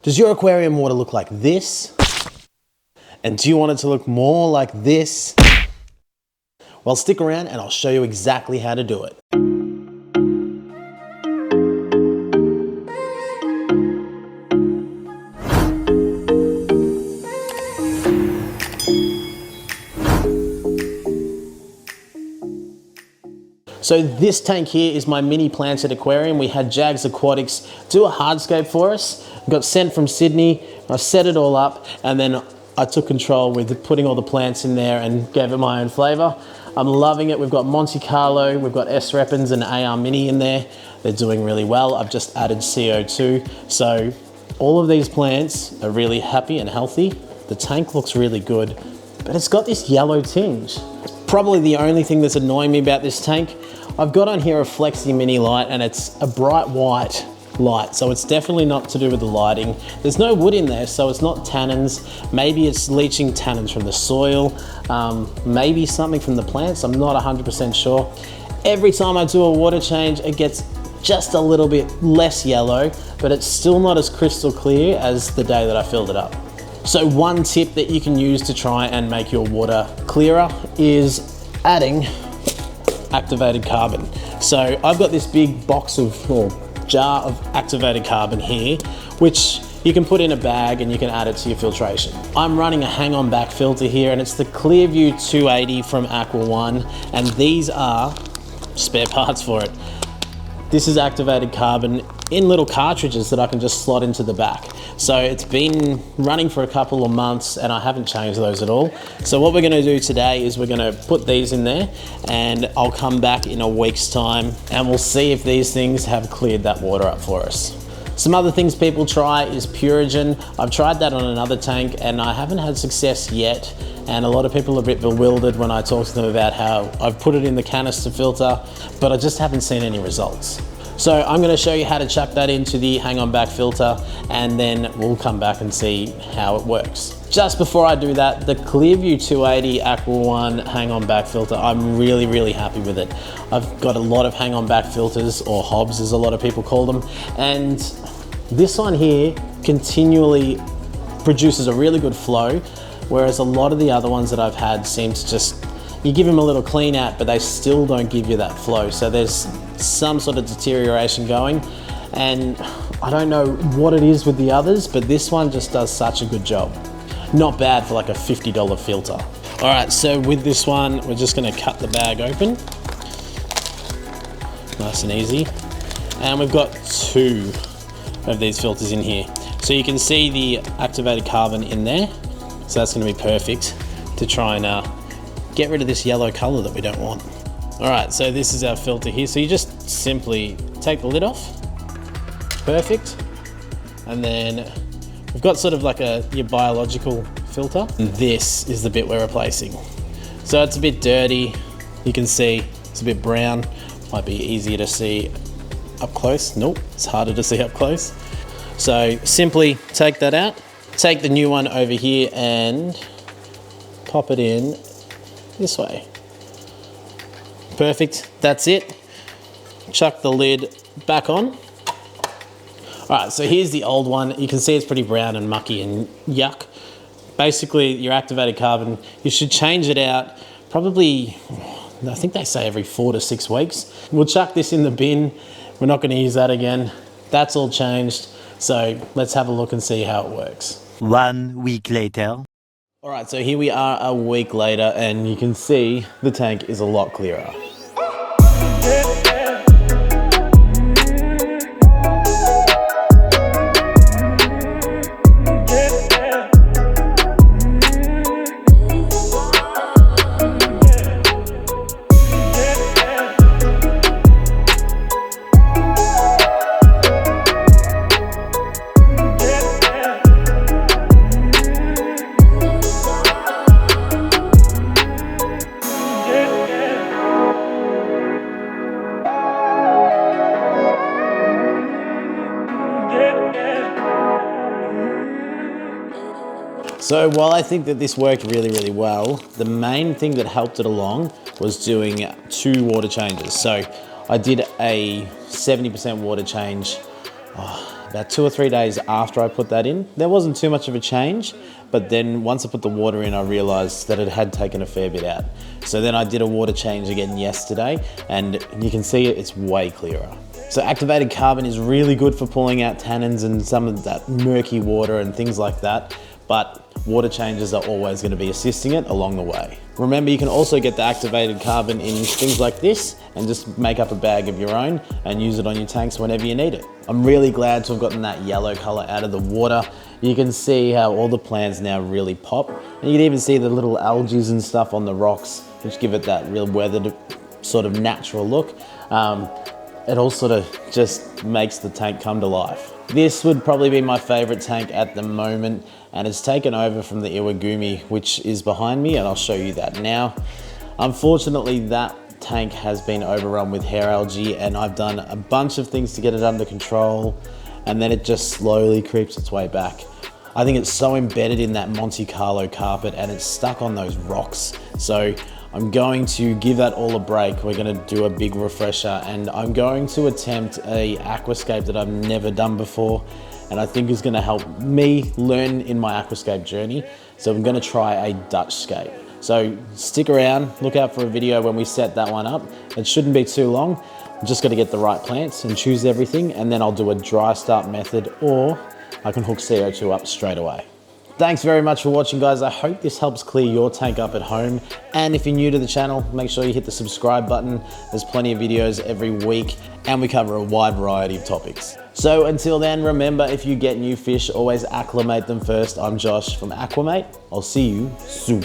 Does your aquarium water look like this? And do you want it to look more like this? Well, stick around and I'll show you exactly how to do it. So this tank here is my mini planted aquarium. We had Jags Aquatics do a hardscape for us. Got sent from Sydney. I set it all up and then I took control with putting all the plants in there and gave it my own flavor. I'm loving it. We've got Monte Carlo, we've got S Repens and AR Mini in there. They're doing really well. I've just added CO2. So all of these plants are really happy and healthy. The tank looks really good, but it's got this yellow tinge. Probably the only thing that's annoying me about this tank. I've got on here a Flexi Mini light and it's a bright white light, so it's definitely not to do with the lighting. There's no wood in there, so it's not tannins. Maybe it's leaching tannins from the soil, maybe something from the plants. I'm not 100% sure. Every time I do a water change, it gets just a little bit less yellow, but it's still not as crystal clear as the day that I filled it up. So one tip that you can use to try and make your water clearer is adding activated carbon. So I've got this big box of, or jar of activated carbon here, which you can put in a bag and you can add it to your filtration. I'm running a hang-on back filter here and it's the Clearview 280 from Aqua One, and these are spare parts for it. This is activated carbon in little cartridges that I can just slot into the back. So it's been running for a couple of months and I haven't changed those at all. So what we're gonna do today is we're gonna put these in there and I'll come back in a week's time and we'll see if these things have cleared that water up for us. Some other things people try is Purigen. I've tried that on another tank and I haven't had success yet. And a lot of people are a bit bewildered when I talk to them about how I've put it in the canister filter, but I just haven't seen any results. So I'm gonna show you how to chuck that into the hang-on back filter and then we'll come back and see how it works. Just before I do that, the Clearview 280 Aqua One hang-on back filter, I'm really happy with it. I've got a lot of hang-on back filters, or hobs as a lot of people call them, and this one here continually produces a really good flow, whereas a lot of the other ones that I've had seem to just, you give them a little clean out, but they still don't give you that flow. So there's some sort of deterioration going, and I don't know what it is with the others, but this one just does such a good job. Not bad for like a $50 filter. All right, so with this one, we're just gonna cut the bag open. Nice and easy. And we've got 2 of these filters in here. So you can see the activated carbon in there. So that's gonna be perfect to try and get rid of this yellow color that we don't want. All right, so this is our filter here. So you just simply take the lid off. Perfect. And then we've got sort of like your biological filter. And this is the bit we're replacing. So it's a bit dirty. You can see it's a bit brown. Might be easier to see up close. Nope, it's harder to see up close. So simply take that out. Take the new one over here and pop it in this way. Perfect, that's it. Chuck the lid back on. All right, so here's the old one. You can see it's pretty brown and mucky and yuck. Basically, your activated carbon, you should change it out probably, I think they say every 4 to 6 weeks. We'll chuck this in the bin. We're not gonna use that again. That's all changed. So let's have a look and see how it works. 1 week later. All right, so here we are a week later and you can see the tank is a lot clearer. So while I think that this worked really well, the main thing that helped it along was doing 2 water changes. So I did a 70% water change about 2 or 3 days after I put that in. There wasn't too much of a change, but then once I put the water in, I realized that it had taken a fair bit out. So then I did a water change again yesterday, and you can see it's way clearer. So activated carbon is really good for pulling out tannins and some of that murky water and things like that, but water changes are always going to be assisting it along the way. Remember, you can also get the activated carbon in things like this and just make up a bag of your own and use it on your tanks whenever you need it. I'm really glad to have gotten that yellow color out of the water. You can see how all the plants now really pop, and you can even see the little algae and stuff on the rocks, which give it that real weathered sort of natural look. It all sort of just makes the tank come to life. This would probably be my favorite tank at the moment, and it's taken over from the Iwagumi, which is behind me, and I'll show you that now. Unfortunately, that tank has been overrun with hair algae, and I've done a bunch of things to get it under control, and then it just slowly creeps its way back. I think it's so embedded in that Monte Carlo carpet, and it's stuck on those rocks. So I'm going to give that all a break. We're going to do a big refresher, and I'm going to attempt a aquascape that I've never done before, and I think is going to help me learn in my aquascape journey. So I'm going to try a Dutch scape. So stick around, look out for a video when we set that one up. It shouldn't be too long. I'm just got to get the right plants and choose everything, and then I'll do a dry start method, or I can hook CO2 up straight away. Thanks very much for watching, guys. I hope this helps clear your tank up at home. And if you're new to the channel, make sure you hit the subscribe button. There's plenty of videos every week, and we cover a wide variety of topics. So until then, remember, if you get new fish, always acclimate them first. I'm Josh from Aquamate. I'll see you soon.